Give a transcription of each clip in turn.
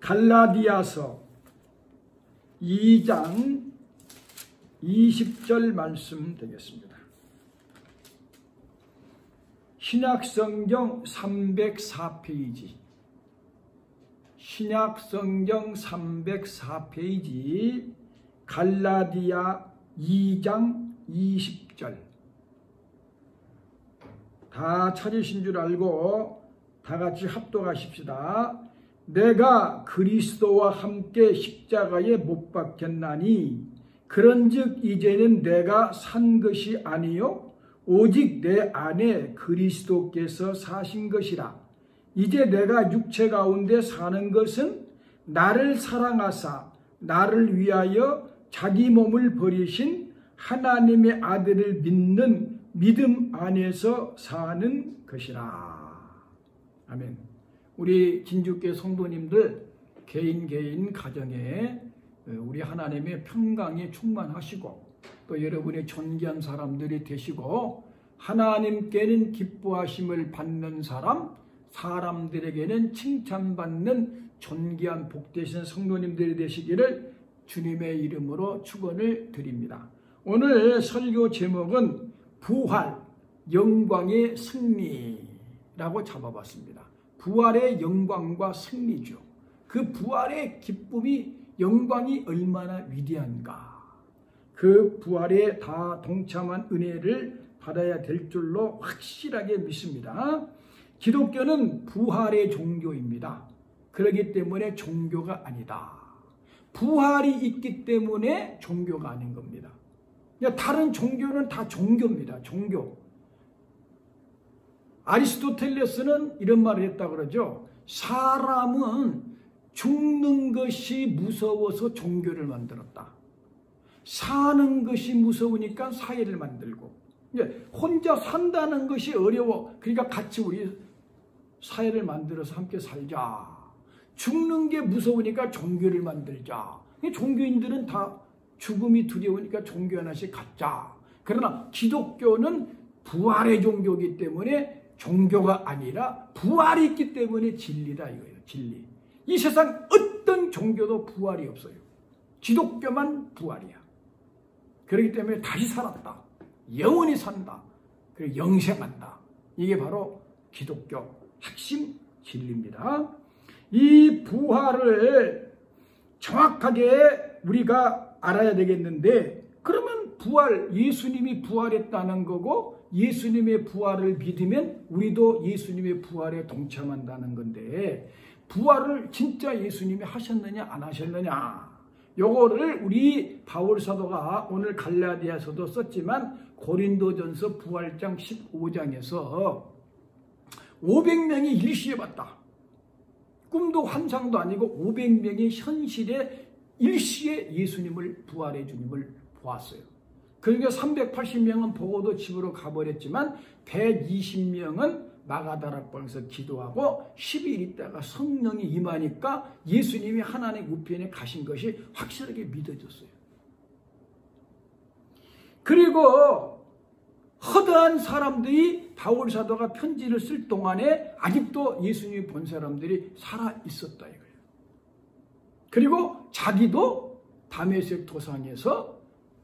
갈라디아서 2장 20절 말씀 되겠습니다. 신약성경 304페이지, 신약성경 304페이지, 갈라디아 2장 20절. 다 찾으신 줄 알고 다 같이 합독하십시다. 내가 그리스도와 함께 십자가에 못 박혔나니 그런즉 이제는 내가 산 것이 아니요 오직 내 안에 그리스도께서 사신 것이라. 이제 내가 육체 가운데 사는 것은 나를 사랑하사 나를 위하여 자기 몸을 버리신 하나님의 아들을 믿는 믿음 안에서 사는 것이라. 아멘. 우리 진주교회 성도님들 개인 가정에 우리 하나님의 평강이 충만하시고 또 여러분의 존귀한 사람들이 되시고 하나님께는 기뻐하심을 받는 사람, 사람들에게는 칭찬받는 존귀한 복되신 성도님들이 되시기를 주님의 이름으로 축원을 드립니다. 오늘 설교 제목은 부활, 영광의 승리라고 잡아봤습니다. 부활의 영광과 승리죠. 그 부활의 기쁨이, 영광이 얼마나 위대한가. 그 부활에 다 동참한 은혜를 받아야 될 줄로 확실하게 믿습니다. 기독교는 부활의 종교입니다. 그렇기 때문에 종교가 아니다. 부활이 있기 때문에 종교가 아닌 겁니다. 다른 종교는 다 종교입니다. 종교. 아리스토텔레스는 이런 말을 했다고 그러죠. 사람은 죽는 것이 무서워서 종교를 만들었다. 사는 것이 무서우니까 사회를 만들고, 혼자 산다는 것이 어려워. 그러니까 같이 우리 사회를 만들어서 함께 살자. 죽는 게 무서우니까 종교를 만들자. 종교인들은 다 죽음이 두려우니까 종교 하나씩 갖자. 그러나 기독교는 부활의 종교이기 때문에 종교가 아니라 부활이 있기 때문에 진리다 이거예요. 진리. 이 세상 어떤 종교도 부활이 없어요. 기독교만 부활이야. 그렇기 때문에 다시 살았다. 영원히 산다. 그리고 영생한다. 이게 바로 기독교 핵심 진리입니다. 이 부활을 정확하게 우리가 알아야 되겠는데, 그러면 부활, 예수님이 부활했다는 거고 예수님의 부활을 믿으면 우리도 예수님의 부활에 동참한다는 건데, 부활을 진짜 예수님이 하셨느냐 안 하셨느냐, 요거를 우리 바울 사도가 오늘 갈라디아서도 썼지만 고린도전서 부활장 15장에서 500명이 일시에 봤다. 꿈도 환상도 아니고 500명이 현실에 일시에 예수님을, 부활의 주님을 보았어요. 그러니까 380명은 보고도 집으로 가버렸지만 120명은 마가다락방에서 기도하고 10일 있다가 성령이 임하니까 예수님이 하나님 우편에 가신 것이 확실하게 믿어졌어요. 그리고 허다한 사람들이 바울 사도가 편지를 쓸 동안에 아직도 예수님이 본 사람들이 살아 있었다 이거예요. 그리고 자기도 다메섹 도상에서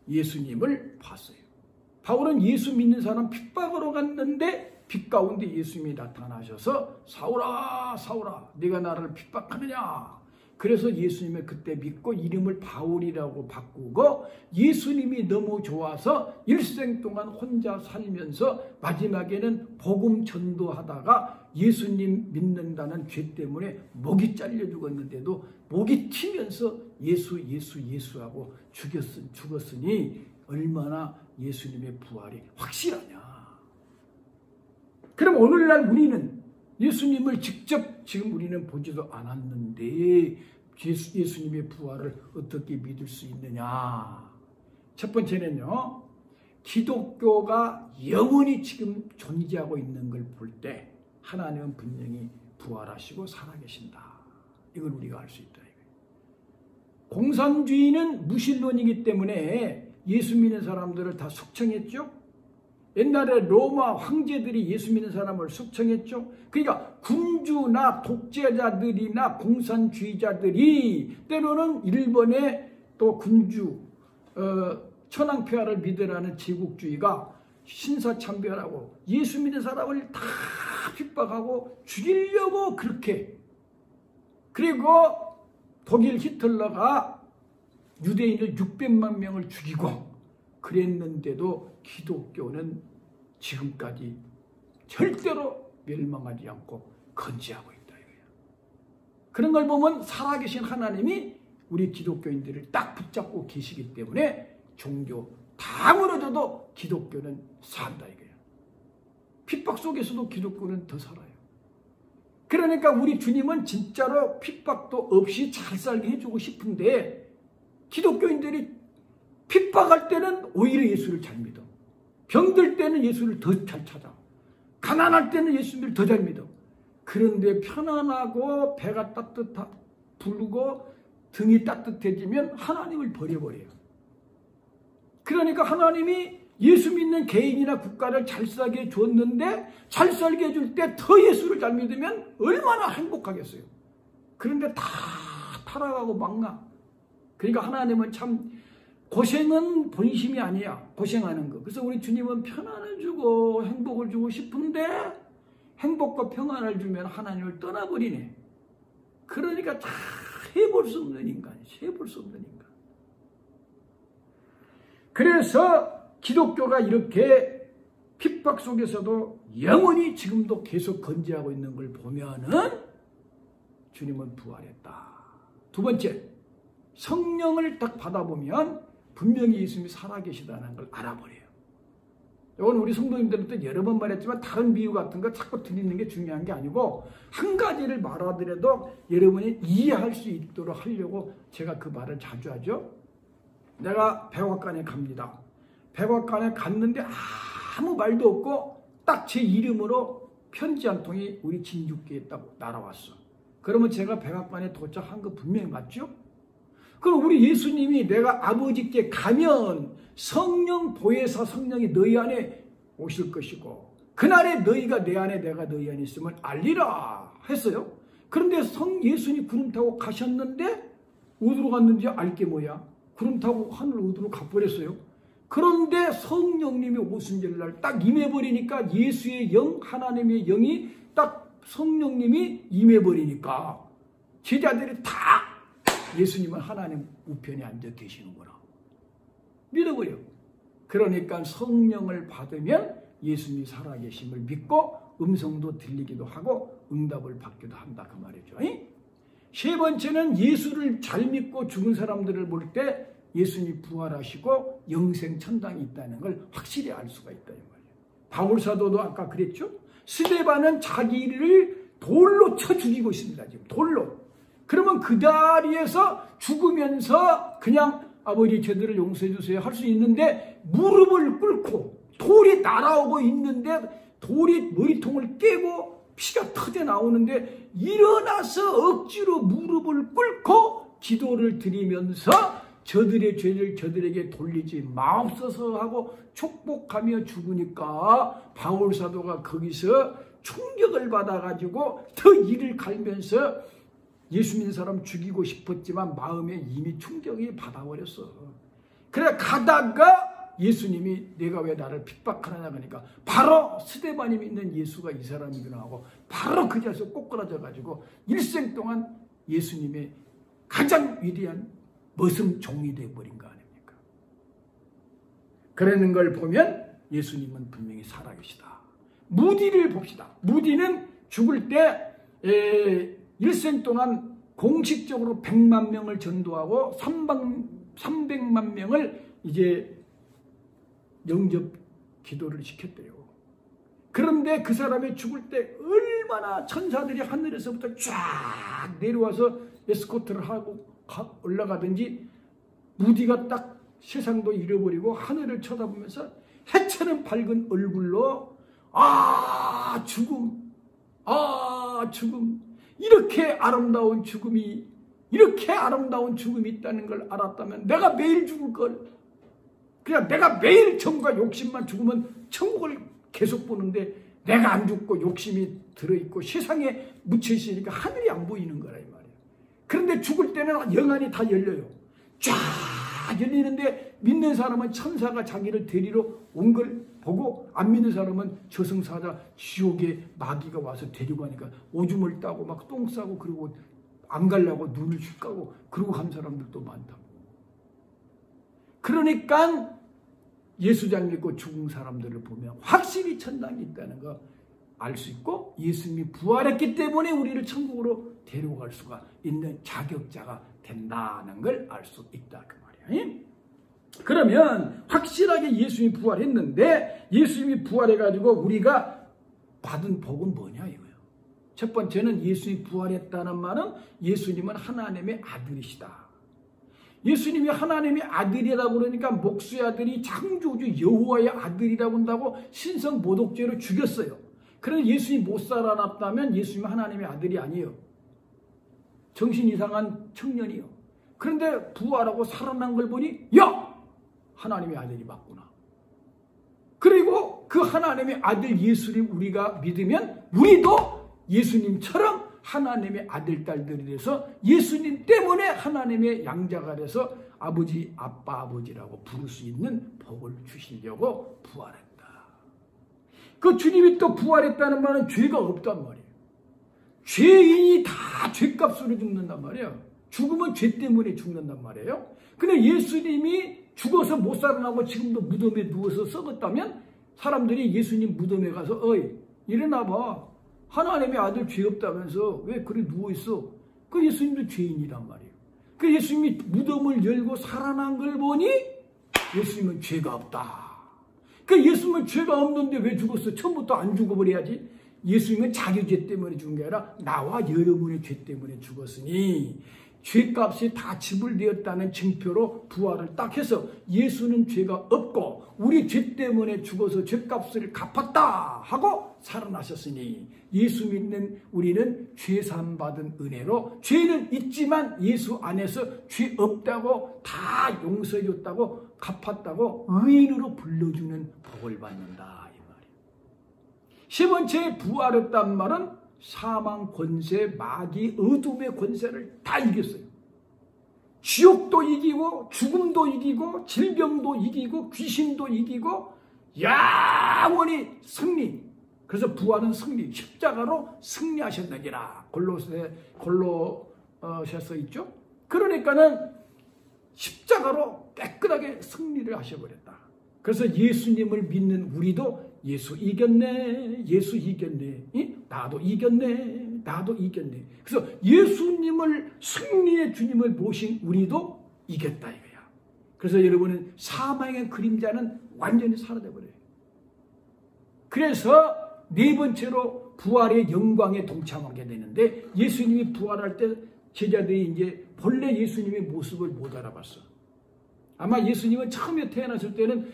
예수님을 봤어요. 바울은 예수 믿는 사람 핍박으로 갔는데 빛 가운데 예수님이 나타나셔서 사울아 사울아 네가 나를 핍박하느냐. 그래서 예수님을 그때 믿고 이름을 바울이라고 바꾸고 예수님이 너무 좋아서 일생 동안 혼자 살면서 마지막에는 복음 전도하다가 예수님 믿는다는 죄 때문에 목이 잘려 죽었는데도 목이 튀면서 예수하고 죽었으니 얼마나 예수님의 부활이 확실하냐. 그럼 오늘날 우리는 예수님을 직접 지금 우리는 보지도 않았는데 예수님의 부활을 어떻게 믿을 수 있느냐. 첫 번째는요, 기독교가 영원히 지금 존재하고 있는 걸 볼 때 하나님은 분명히 부활하시고 살아계신다. 이걸 우리가 알 수 있다. 공산주의는 무신론이기 때문에 예수 믿는 사람들을 다 숙청했죠. 옛날에 로마 황제들이 예수 믿는 사람을 숙청했죠. 그러니까 군주나 독재자들이나 공산주의자들이 때로는 일본의 또 군주 천황폐하를 믿으라는 제국주의가 신사참배하고 예수 믿는 사람을 다 핍박하고 죽이려고 그렇게, 그리고 독일 히틀러가 유대인을 600만 명을 죽이고 그랬는데도 기독교는 지금까지 절대로 멸망하지 않고 건재하고 있다 이거야. 그런 걸 보면 살아계신 하나님이 우리 기독교인들을 딱 붙잡고 계시기 때문에 종교 다 무너져도 기독교는 산다 이거야. 핍박 속에서도 기독교는 더 살아요. 그러니까 우리 주님은 진짜로 핍박도 없이 잘 살게 해주고 싶은데 기독교인들이 핍박할 때는 오히려 예수를 잘 믿어. 병들 때는 예수를 더 잘 찾아. 가난할 때는 예수님을 더 잘 믿어. 그런데 편안하고 배가 부르고 등이 따뜻해지면 하나님을 버려버려요. 그러니까 하나님이 예수 믿는 개인이나 국가를 잘 살게 줬는데 잘 살게 해줄 때 더 예수를 잘 믿으면 얼마나 행복하겠어요. 그런데 다 타락하고 망나. 그러니까 하나님은 참 고생은 본심이 아니야. 고생하는 거. 그래서 우리 주님은 편안을 주고 행복을 주고 싶은데 행복과 평안을 주면 하나님을 떠나버리네. 그러니까 다 해볼 수 없는 인간. 해볼 수 없는 인간. 그래서 기독교가 이렇게 핍박 속에서도 영원히 지금도 계속 건재하고 있는 걸 보면은 주님은 부활했다. 두 번째, 성령을 딱 받아보면 분명히 예수님이 살아계시다는 걸 알아버려요. 이건 우리 성도님들한테 여러 번 말했지만 다른 비유 같은 거 자꾸 드리는 게 중요한 게 아니고 한 가지를 말하더라도 여러분이 이해할 수 있도록 하려고 제가 그 말을 자주 하죠. 내가 백악관에 갑니다. 백악관에 갔는데 아무 말도 없고 딱 제 이름으로 편지 한 통이 우리 진주교에 딱 날아왔어. 그러면 제가 백악관에 도착한 거 분명히 맞죠? 그럼 우리 예수님이 내가 아버지께 가면 성령 보혜사 성령이 너희 안에 오실 것이고 그날에 너희가 내 안에 내가 너희 안에 있으면 알리라 했어요. 그런데 예수님 구름 타고 가셨는데 어디로 갔는지 알게 뭐야? 구름 타고 하늘 어디로 가버렸어요. 그런데 성령님이 오순절 날 딱 임해버리니까 예수의 영, 하나님의 영이 딱 성령님이 임해버리니까 제자들이 다 예수님은 하나님 우편에 앉아 계시는구나 믿어버려. 그러니까 성령을 받으면 예수님이 살아계심을 믿고 음성도 들리기도 하고 응답을 받기도 한다 그 말이죠. 세 번째는 예수를 잘 믿고 죽은 사람들을 볼 때 예수님이 부활하시고 영생 천당이 있다는 걸 확실히 알 수가 있다 이 말이에요. 바울 사도도 아까 그랬죠. 스데반은 자기를 돌로 쳐 죽이고 있습니다. 지금 돌로. 그러면 그 자리에서 죽으면서 그냥 아버지 저들을 용서해 주세요 할 수 있는데 무릎을 꿇고 돌이 날아오고 있는데 돌이 머리통을 깨고 피가 터져 나오는데 일어나서 억지로 무릎을 꿇고 기도를 드리면서 저들의 죄를 저들에게 돌리지 마옵소서 하고 축복하며 죽으니까 바울 사도가 거기서 충격을 받아가지고 더 이를 갈면서 예수 믿는 사람 죽이고 싶었지만 마음에 이미 충격이 받아버렸어. 그래 가다가 예수님이 내가 왜 나를 핍박하느냐 하니까 바로 스데반이 믿는 예수가 이 사람이구나 하고 바로 그 자리에서 꼬꾸라져가지고 일생 동안 예수님의 가장 위대한 머슴 종이 되어버린 거 아닙니까? 그러는 걸 보면 예수님은 분명히 살아계시다. 무디를 봅시다. 무디는 죽을 때 일생 동안 공식적으로 100만 명을 전도하고 300만 명을 이제 영접 기도를 시켰대요. 그런데 그 사람이 죽을 때 얼마나 천사들이 하늘에서부터 쫙 내려와서 에스코트를 하고 올라가든지 무디가 딱 세상도 잃어버리고 하늘을 쳐다보면서 해처럼 밝은 얼굴로 죽음, 죽음, 이렇게 아름다운 죽음이 있다는 걸 알았다면 내가 매일 죽을 걸. 그냥 내가 매일 정과 욕심만 죽으면 천국을 계속 보는데 내가 안 죽고 욕심이 들어있고 세상에 묻혀있으니까 하늘이 안 보이는 거라 이 말이에요. 그런데 죽을 때는 영안이 다 열려요. 쫙 열리는데 믿는 사람은 천사가 자기를 데리러 온 걸 보고 안 믿는 사람은 저승사자 지옥에 마귀가 와서 데리고 가니까 오줌을 따고 막 똥 싸고 그리고 안 가려고 눈을 휙 까고 그러고 간 사람들도 많다고. 그러니까 예수장 믿고 죽은 사람들을 보면 확실히 천당이 있다는 거 알 수 있고 예수님이 부활했기 때문에 우리를 천국으로 데리고 갈 수가 있는 자격자가 된다는 걸 알 수 있다 그 말이야. 그러면 확실하게 예수님이 부활했는데 예수님이 부활해가지고 우리가 받은 복은 뭐냐 이거예요. 첫 번째는 예수님이 부활했다는 말은 예수님은 하나님의 아들이시다. 예수님이 하나님의 아들이라고 그러니까 목수의 아들이 창조주 여호와의 아들이라고 한다고 신성 모독죄로 죽였어요. 그런데 예수님이 못 살아났다면 예수님은 하나님의 아들이 아니에요. 정신 이상한 청년이요. 그런데 부활하고 살아난 걸 보니 야! 하나님의 아들이 맞구나. 그리고 그 하나님의 아들 예수님 우리가 믿으면 우리도 예수님처럼 하나님의 아들 딸들이 돼서 예수님 때문에 하나님의 양자가 돼서 아버지 아빠 아버지라고 부를 수 있는 복을 주시려고 부활했다. 그 주님이 또 부활했다는 말은 죄가 없단 말이에요. 죄인이 다 죄값으로 죽는단 말이에요. 죽으면 죄 때문에 죽는단 말이에요. 근데 예수님이 죽어서 못 살아나고 지금도 무덤에 누워서 썩었다면 사람들이 예수님 무덤에 가서 어이 일어나봐. 하나님의 아들 죄 없다면서 왜 그래 누워있어? 그 예수님도 죄인이란 말이에요. 그 예수님이 무덤을 열고 살아난 걸 보니 예수님은 죄가 없다. 그 예수님은 죄가 없는데 왜 죽었어? 처음부터 안 죽어버려야지. 예수님은 자기 죄 때문에 죽은 게 아니라 나와 여러분의 죄 때문에 죽었으니 죄값이 다 지불되었다는 증표로 부활을 딱 해서 예수는 죄가 없고 우리 죄 때문에 죽어서 죄값을 갚았다 하고 살아나셨으니 예수 믿는 우리는 죄사함받은 은혜로 죄는 있지만 예수 안에서 죄 없다고 다 용서해줬다고 갚았다고 의인으로 불러주는 복을 받는다 이 말이에요. 세 번째 부활했단 말은 사망 권세, 마귀, 어둠의 권세를 다 이겼어요. 지옥도 이기고 죽음도 이기고 질병도 이기고 귀신도 이기고 영원히 승리. 그래서 부활은 승리, 십자가로 승리하셨느니라. 골로새서 있죠. 그러니까는 십자가로 깨끗하게 승리를 하셔버렸다. 그래서 예수님을 믿는 우리도 예수 이겼네, 예수 이겼네, 나도 이겼네, 나도 이겼네. 그래서 예수님을 승리의 주님을 모신 우리도 이겼다 이거야. 그래서 여러분은 사망의 그림자는 완전히 사라져버려요. 그래서 네 번째로 부활의 영광에 동참하게 되는데 예수님이 부활할 때 제자들이 이제 본래 예수님의 모습을 못 알아봤어. 아마 예수님은 처음에 태어났을 때는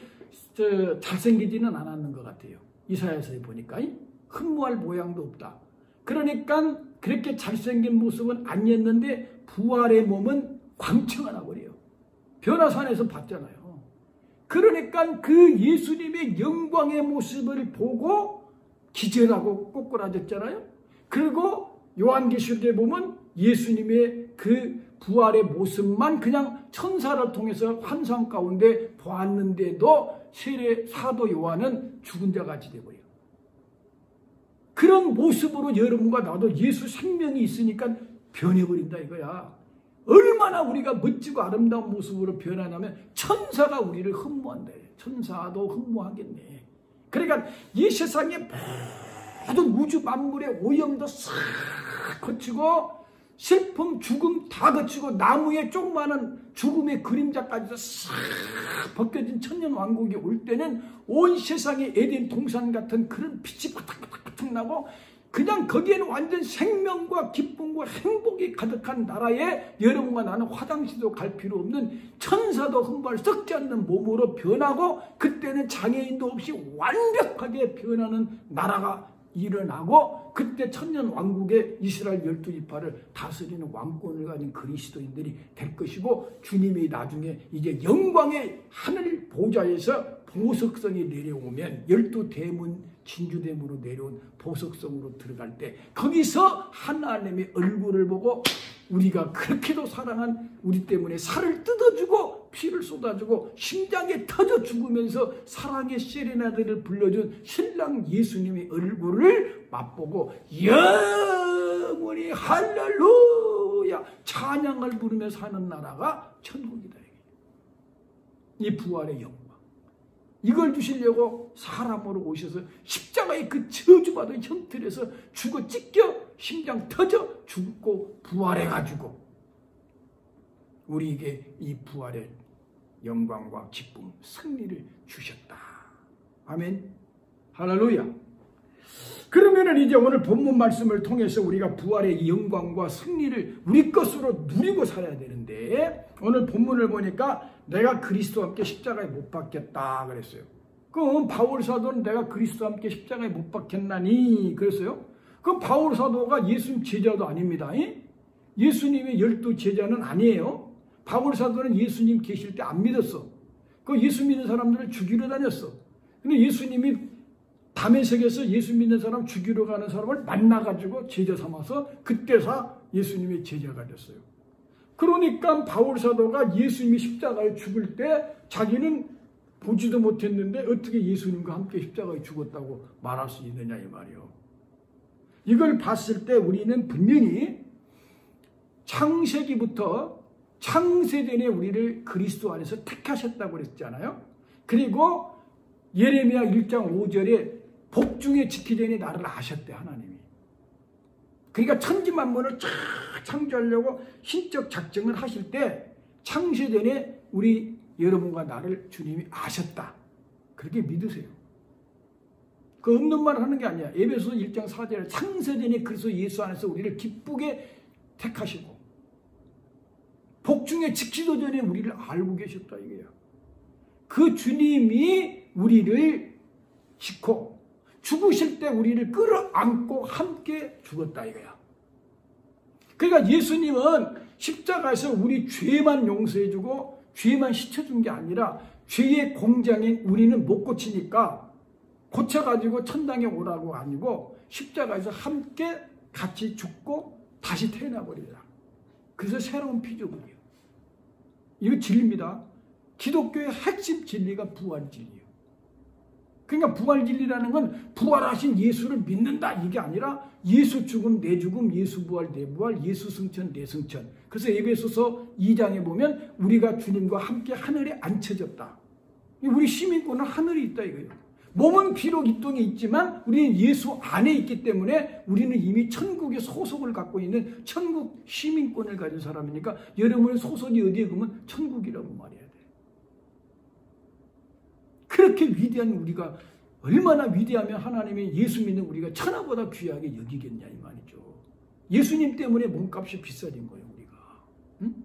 잘생기지는 않았는 것 같아요. 이사야서에 보니까 흠모할 모양도 없다. 그러니까 그렇게 잘생긴 모습은 아니었는데 부활의 몸은 광채가 버려요. 변화산에서 봤잖아요. 그러니까 그 예수님의 영광의 모습을 보고 기절하고 꼬꾸라졌잖아요. 그리고 요한계시록에 보면 예수님의 그 부활의 모습만 그냥 천사를 통해서 환상 가운데 보았는데도 세례 사도 요한은 죽은 자 같이 되고요. 그런 모습으로 여러분과 나도 예수 생명이 있으니까 변해버린다 이거야. 얼마나 우리가 멋지고 아름다운 모습으로 변하냐면 천사가 우리를 흠모한다. 천사도 흠모하겠네. 그러니까 이 세상의 모든 우주 만물의 오염도 싹 거치고 슬픔, 죽음 다 거치고 나무에 조그마한 죽음의 그림자까지도 싹 벗겨진 천년왕국이 올 때는 온 세상에 에덴 동산 같은 그런 빛이 바닥바닥 나고 그냥 거기에는 완전 생명과 기쁨과 행복이 가득한 나라에 여러분과 나는 화장실도 갈 필요 없는 천사도 흠모할 썩지 않는 몸으로 변하고 그때는 장애인도 없이 완벽하게 변하는 나라가 일어나고 그때 천년왕국의 이스라엘 12지파를 다스리는 왕권을 가진 그리스도인들이 될 것이고 주님이 나중에 이제 영광의 하늘 보좌에서 보석성이 내려오면 12대문 진주대문으로 내려온 보석성으로 들어갈 때 거기서 하나님의 얼굴을 보고 우리가 그렇게도 사랑한 우리 때문에 살을 뜯어주고 피를 쏟아주고 심장에 터져 죽으면서 사랑의 세레나데를 불러준 신랑 예수님의 얼굴을 맛보고 영원히 할렐루야 찬양을 부르며 사는 나라가 천국이다. 이 부활의 영광. 이걸 주시려고 사람으로 오셔서 십자가의 그 저주받은 형틀에서 죽어 찢겨 심장 터져 죽고 부활해가지고 우리에게 이 부활의 영광과 기쁨, 승리를 주셨다. 아멘. 할렐루야. 그러면은 이제 오늘 본문 말씀을 통해서 우리가 부활의 영광과 승리를 우리 것으로 누리고 살아야 되는데 오늘 본문을 보니까 내가 그리스도와 함께 십자가에 못 박혔다 그랬어요. 그럼 바울 사도는 내가 그리스도와 함께 십자가에 못 박혔나니 그랬어요. 그럼 바울 사도가 예수님 제자도 아닙니다. 예수님의 12 제자는 아니에요. 바울 사도는 예수님 계실 때 안 믿었어. 그 예수 믿는 사람들을 죽이러 다녔어. 근데 예수님이 다메섹에서 예수 믿는 사람 죽이러 가는 사람을 만나가지고 제자 삼아서 그때서 예수님의 제자가 됐어요. 그러니까 바울 사도가 예수님이 십자가에 죽을 때 자기는 보지도 못했는데 어떻게 예수님과 함께 십자가에 죽었다고 말할 수 있느냐 이 말이요. 이걸 봤을 때 우리는 분명히 창세기부터 창세전에 우리를 그리스도 안에서 택하셨다고 그랬잖아요. 그리고 예레미야 1장 5절에 복중에 지키려니 나를 아셨대 하나님이. 그러니까 천지만물을 쫙 창조하려고 신적 작정을 하실 때 창세전에 우리 여러분과 나를 주님이 아셨다. 그렇게 믿으세요. 그 없는 말 하는 게 아니야. 에베소서 1장 4절에 창세전에 그리스도 예수 안에서 우리를 기쁘게 택하시고 복중에 지키도 전에 우리를 알고 계셨다 이거야. 그 주님이 우리를 싣고 죽으실 때 우리를 끌어안고 함께 죽었다 이거야. 그러니까 예수님은 십자가에서 우리 죄만 용서해주고 죄만 씻어준 게 아니라 죄의 공장인 우리는 못 고치니까 고쳐가지고 천당에 오라고 아니고 십자가에서 함께 같이 죽고 다시 태어나버리라. 그래서 새로운 피조물이에요. 이거 진리입니다. 기독교의 핵심 진리가 부활 진리예요. 그러니까 부활 진리라는 건 부활하신 예수를 믿는다 이게 아니라 예수 죽음 내 죽음, 예수 부활 내 부활, 예수 승천 내 승천. 그래서 에베소서 2장에 보면 우리가 주님과 함께 하늘에 앉혀졌다. 우리 시민권은 하늘에 있다 이거예요. 몸은 비록 이 땅에 있지만 우리는 예수 안에 있기 때문에 우리는 이미 천국의 소속을 갖고 있는 천국 시민권을 가진 사람이니까 여러분의 소속이 어디에 가면 천국이라고 말해야 돼. 그렇게 위대한 우리가 얼마나 위대하면 하나님이 예수 믿는 우리가 천하보다 귀하게 여기겠냐 이 말이죠. 예수님 때문에 몸값이 비싸진 거예요 우리가. 응?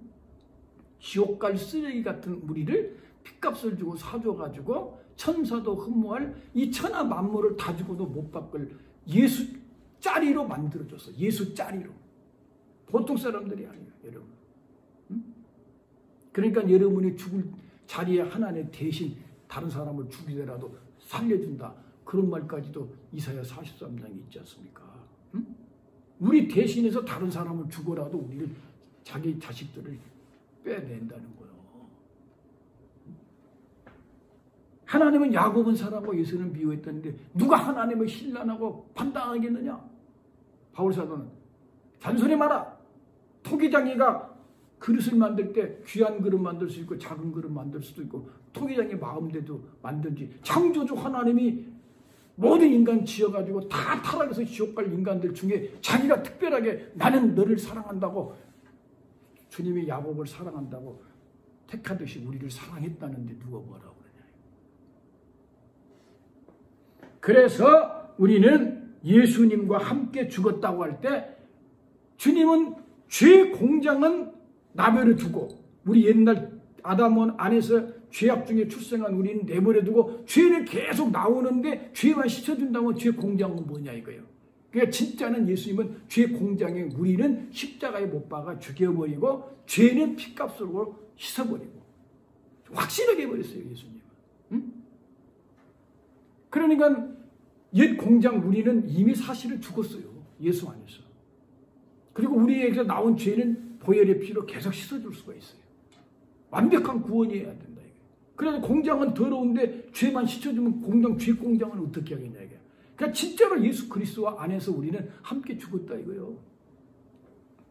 지옥 갈 쓰레기 같은 우리를 핏값을 주고 사줘가지고 천사도 흠모할 이 천하 만물을 다 주고도 못 바꿀 예수 짜리로 만들어줬어. 예수 짜리로. 보통 사람들이 아니에요 여러분. 응? 그러니까 여러분이 죽을 자리에 하나님 대신 다른 사람을 죽이더라도 살려준다. 그런 말까지도 이사야 43장에 있지 않습니까? 응? 우리 대신해서 다른 사람을 죽어라도 우리를 자기 자식들을 빼낸다는 거예요. 하나님은 야곱은 사랑하고 예수는 미워했다는데 누가 하나님을 신란하고 판단하겠느냐? 바울 사도는 잔소리 마라. 토기장이가 그릇을 만들 때 귀한 그릇 만들 수 있고 작은 그릇 만들 수도 있고 토기장의 마음대로 만든지 창조주 하나님이 모든 인간 지어가지고 다 타락해서 지옥 갈 인간들 중에 자기가 특별하게 나는 너를 사랑한다고 주님이 야곱을 사랑한다고 택하듯이 우리를 사랑했다는데 누가 뭐라고 그러냐. 그래서 우리는 예수님과 함께 죽었다고 할 때 주님은 죄 공장은 나별해 두고 우리 옛날 아담원 안에서 죄악 중에 출생한 우리는 내버려 두고 죄는 계속 나오는데 죄만 씻어준다면 죄 공장은 뭐냐 이거예요. 그러니까 진짜는 예수님은 죄 공장에 우리는 십자가에 못 박아 죽여버리고 죄는 피값으로 씻어버리고 확실하게 해버렸어요 예수님은. 응? 그러니까 옛 공장 우리는 이미 사실은 죽었어요. 예수 안에서. 그리고 우리에게서 나온 죄는 보혈의 피로 계속 씻어줄 수가 있어요. 완벽한 구원이어야 된다. 그래서 공장은 더러운데 죄만 씻어주면 공장, 죄 공장은 어떻게 하겠냐. 이게. 그러니까 진짜로 예수 그리스도 안에서 우리는 함께 죽었다 이거예요.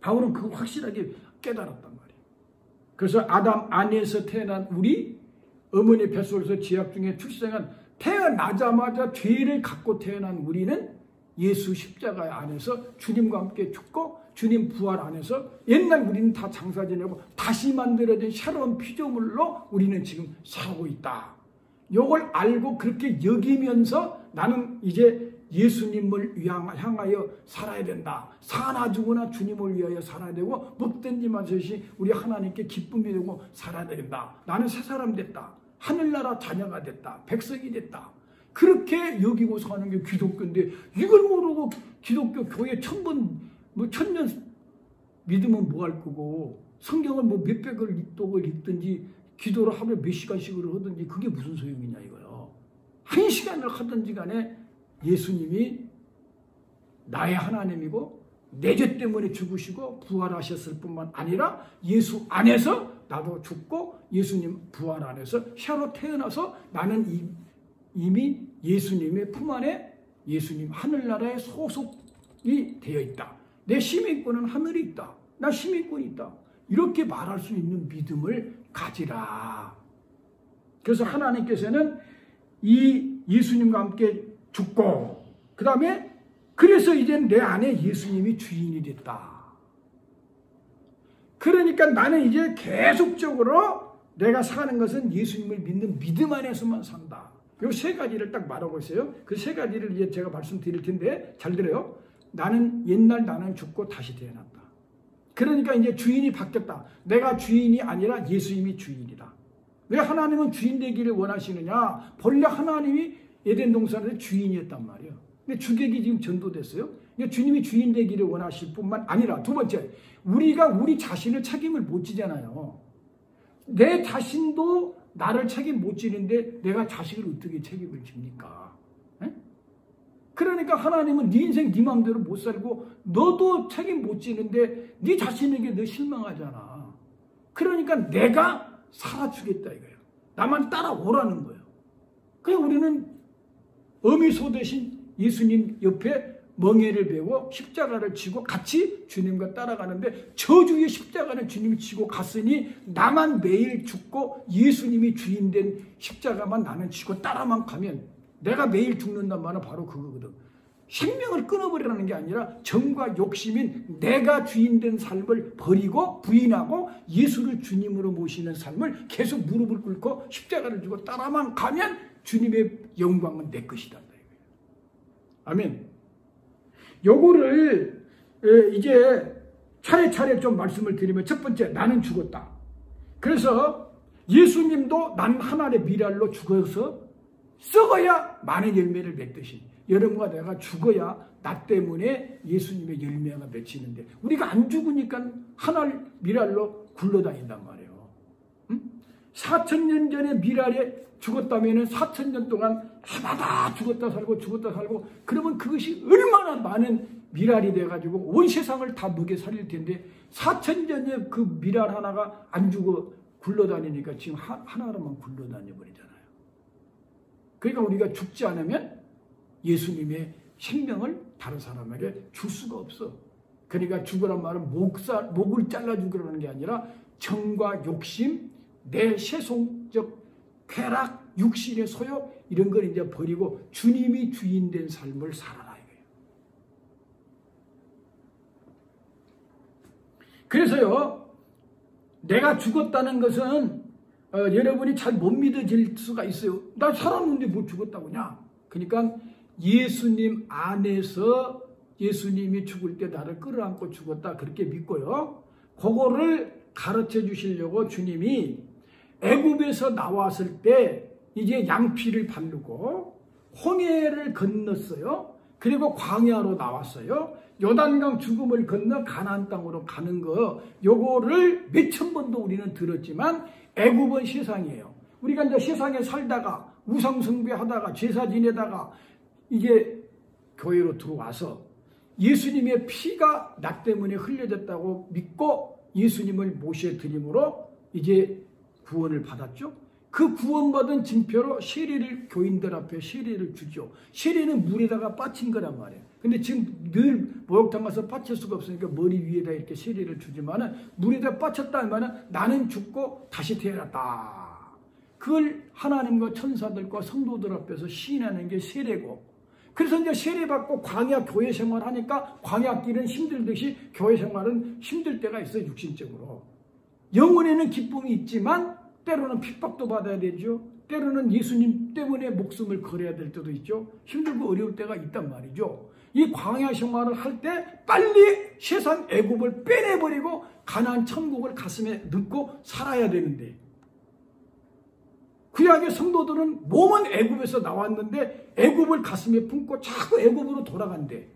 바울은 그거 확실하게 깨달았단 말이에요. 그래서 아담 안에서 태어난 우리, 어머니 뱃속에서 지약 중에 출생한, 태어나자마자 죄를 갖고 태어난 우리는 예수 십자가 안에서 주님과 함께 죽고 주님 부활 안에서 옛날 우리는 다 장사 지내고 다시 만들어진 새로운 피조물로 우리는 지금 살고 있다. 이걸 알고 그렇게 여기면서 나는 이제 예수님을 향하여 살아야 된다. 사나 죽으나 주님을 위하여 살아야 되고 먹든지 마시든지 우리 하나님께 기쁨이 되고 살아야 된다. 나는 새 사람 됐다. 하늘나라 자녀가 됐다. 백성이 됐다. 그렇게 여기고 사는 게 기독교인데 이걸 모르고 기독교 교회 천년 믿으면 뭐 할 거고 성경을 뭐 몇백을 독을 읽든지 기도를 하루에 몇 시간씩으로 하든지 그게 무슨 소용이냐 이거요. 한 시간을 하든지 간에 예수님이 나의 하나님이고 내 죄 때문에 죽으시고 부활하셨을 뿐만 아니라 예수 안에서 나도 죽고 예수님 부활 안에서 새로 태어나서 나는 이미 예수님의 품 안에 예수님 하늘나라에 소속이 되어 있다. 내 시민권은 하늘에 있다. 나 시민권이 있다. 이렇게 말할 수 있는 믿음을 가지라. 그래서 하나님께서는 이 예수님과 함께 죽고 그 다음에 그래서 이제 내 안에 예수님이 주인이 됐다. 그러니까 나는 이제 계속적으로 내가 사는 것은 예수님을 믿는 믿음 안에서만 산다. 이 세 가지를 딱 말하고 있어요. 그 세 가지를 이제 제가 말씀드릴 텐데 잘 들어요. 옛날 나는 죽고 다시 태어났다. 그러니까 이제 주인이 바뀌었다. 내가 주인이 아니라 예수님이 주인이다. 왜 하나님은 주인 되기를 원하시느냐? 본래 하나님이 에덴 동산에서 주인이었단 말이에요. 근데 주객이 지금 전도됐어요. 주님이 주인 되기를 원하실 뿐만 아니라 두 번째, 우리가 우리 자신을 책임을 못 지잖아요. 내 자신도 나를 책임 못 지는데 내가 자식을 어떻게 책임을 집니까? 에? 그러니까 하나님은 네 인생 네 마음대로 못 살고 너도 책임 못 지는데 네 자신에게 너 실망하잖아. 그러니까 내가 살아주겠다 이거예요. 나만 따라오라는 거예요. 그래서 우리는 어미소 대신 예수님 옆에 멍에를 베고 십자가를 지고 같이 주님과 따라가는데 저주의 십자가는 주님이 지고 갔으니 나만 매일 죽고 예수님이 주인된 십자가만 나는 지고 따라만 가면 내가 매일 죽는단 말은 바로 그거거든. 생명을 끊어버리라는 게 아니라 정과 욕심인 내가 주인된 삶을 버리고 부인하고 예수를 주님으로 모시는 삶을 계속 무릎을 꿇고 십자가를 지고 따라만 가면 주님의 영광은 내 것이다. 아멘. 요거를 이제 차례차례 좀 말씀을 드리면 첫 번째, 나는 죽었다. 그래서 예수님도 난 하나의 미랄로 죽어서 썩어야 많은 열매를 맺듯이 여러분과 내가 죽어야 나 때문에 예수님의 열매가 맺히는데 우리가 안 죽으니까 하나의 미랄로 굴러다닌단 말이에요. 4,000년 전에 미랄에 죽었다면 4,000년 동안 해마다 죽었다 살고 그러면 그것이 얼마나 많은 미랄이 돼가지고 온 세상을 다 먹여 살릴 텐데 4,000년 전에 그 미랄 하나가 안 죽어 굴러다니니까 지금 하나로만 굴러다녀 버리잖아요. 그러니까 우리가 죽지 않으면 예수님의 생명을 다른 사람에게 줄 수가 없어. 그러니까 죽으란 말은 목을 잘라 죽으라는 게 아니라 정과 욕심, 내 세속적 쾌락, 육신의 소욕 이런 걸 이제 버리고 주님이 주인된 삶을 살아라 이거예요. 그래서요, 내가 죽었다는 것은 여러분이 잘 못 믿어질 수가 있어요. 나 살았는데 뭐 죽었다고냐? 그러니까 예수님 안에서 예수님이 죽을 때 나를 끌어안고 죽었다 그렇게 믿고요. 그거를 가르쳐 주시려고 주님이 애굽에서 나왔을 때 이제 양피를 바르고 홍해를 건넜어요. 그리고 광야로 나왔어요. 요단강 죽음을 건너 가나안 땅으로 가는 거 요거를 몇천 번도 우리는 들었지만 애굽은 세상이에요. 우리가 이제 세상에 살다가 우상숭배하다가 제사 지내다가 이제 교회로 들어와서 예수님의 피가 나 때문에 흘려졌다고 믿고 예수님을 모셔드림으로 이제 구원을 받았죠. 그 구원받은 징표로 세례를 교인들 앞에 세례를 주죠. 세례는 물에다가 빠친 거란 말이에요. 근데 지금 늘 목욕탕 가서 빠칠 수가 없으니까 머리 위에다 이렇게 세례를 주지만은 물에다 빠쳤다 하면은 나는 죽고 다시 태어났다. 그걸 하나님과 천사들과 성도들 앞에서 시인하는 게 세례고, 그래서 이제 세례받고 광야 교회 생활하니까 광야길은 힘들듯이 교회 생활은 힘들 때가 있어요. 육신적으로. 영혼에는 기쁨이 있지만 때로는 핍박도 받아야 되죠. 때로는 예수님 때문에 목숨을 걸어야 될 때도 있죠. 힘들고 어려울 때가 있단 말이죠. 이 광야 생활을 할 때 빨리 세상 애굽을 빼내버리고 가나안 천국을 가슴에 넣고 살아야 되는데, 구약의 성도들은 몸은 애굽에서 나왔는데 애굽을 가슴에 품고 자꾸 애굽으로 돌아간대.